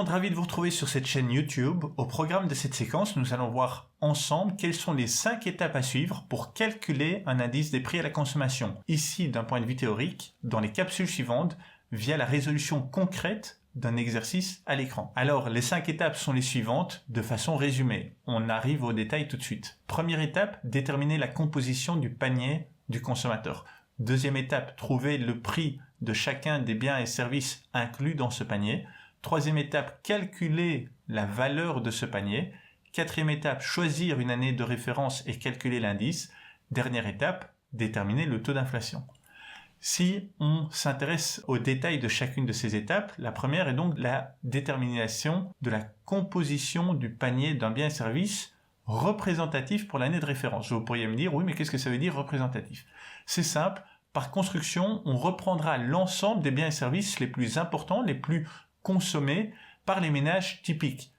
monde, ravi de vous retrouver sur cette chaîne YouTube. Au programme de cette séquence, nous allons voir ensemble quelles sont les 5 étapes à suivre pour calculer un indice des prix à la consommation. Ici, d'un point de vue théorique, dans les capsules suivantes, via la résolution concrète d'un exercice à l'écran. Alors, les 5 étapes sont les suivantes, de façon résumée. On arrive au détail tout de suite. Première étape, déterminer la composition du panier du consommateur. Deuxième étape, trouver le prix de chacun des biens et services inclus dans ce panier. Troisième étape, calculer la valeur de ce panier. Quatrième étape, choisir une année de référence et calculer l'indice. Dernière étape, déterminer le taux d'inflation. Si on s'intéresse aux détails de chacune de ces étapes, la première est donc la détermination de la composition du panier d'un bien et service représentatif pour l'année de référence. Vous pourriez me dire, oui, mais qu'est-ce que ça veut dire représentatif? C'est simple, par construction, on reprendra l'ensemble des biens et services les plus importants, les plus consommés par les ménages typiques.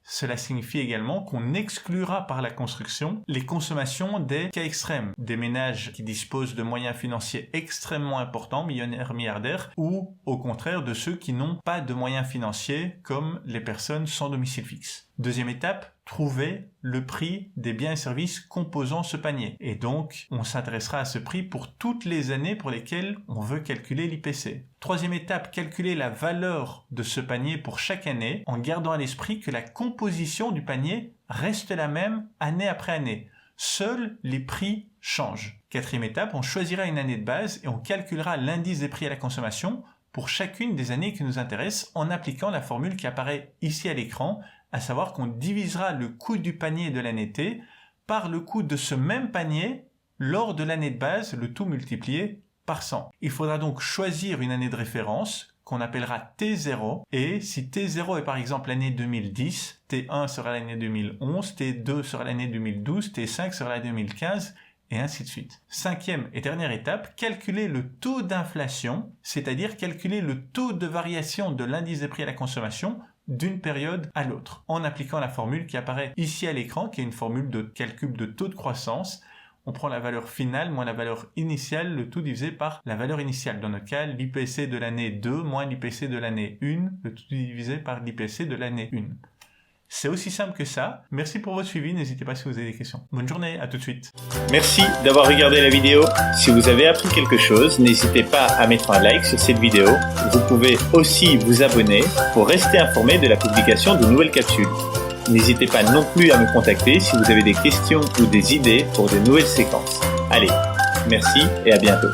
Cela signifie également qu'on exclura par la construction les consommations des cas extrêmes, des ménages qui disposent de moyens financiers extrêmement importants, millionnaires, milliardaires, ou au contraire de ceux qui n'ont pas de moyens financiers comme les personnes sans domicile fixe. Deuxième étape, trouver le prix des biens et services composant ce panier. Et donc, on s'intéressera à ce prix pour toutes les années pour lesquelles on veut calculer l'IPC. Troisième étape, calculer la valeur de ce panier pour chaque année en gardant à l'esprit que la composition du panier reste la même année après année. Seuls les prix changent. Quatrième étape, on choisira une année de base et on calculera l'indice des prix à la consommation pour chacune des années qui nous intéressent en appliquant la formule qui apparaît ici à l'écran, à savoir qu'on divisera le coût du panier de l'année T par le coût de ce même panier lors de l'année de base, le tout multiplié par 100. Il faudra donc choisir une année de référence qu'on appellera T0, et si T0 est par exemple l'année 2010, T1 sera l'année 2011, T2 sera l'année 2012, T5 sera l'année 2015, et ainsi de suite. Cinquième et dernière étape, calculer le taux d'inflation, c'est-à-dire calculer le taux de variation de l'indice des prix à la consommation d'une période à l'autre, en appliquant la formule qui apparaît ici à l'écran, qui est une formule de calcul de taux de croissance. On prend la valeur finale moins la valeur initiale, le tout divisé par la valeur initiale. Dans notre cas, l'IPC de l'année 2 moins l'IPC de l'année 1, le tout divisé par l'IPC de l'année 1. C'est aussi simple que ça. Merci pour votre suivi. N'hésitez pas si vous avez des questions. Bonne journée, à tout de suite. Merci d'avoir regardé la vidéo. Si vous avez appris quelque chose, n'hésitez pas à mettre un like sur cette vidéo. Vous pouvez aussi vous abonner pour rester informé de la publication de nouvelles capsules. N'hésitez pas non plus à me contacter si vous avez des questions ou des idées pour de nouvelles séquences. Allez, merci et à bientôt.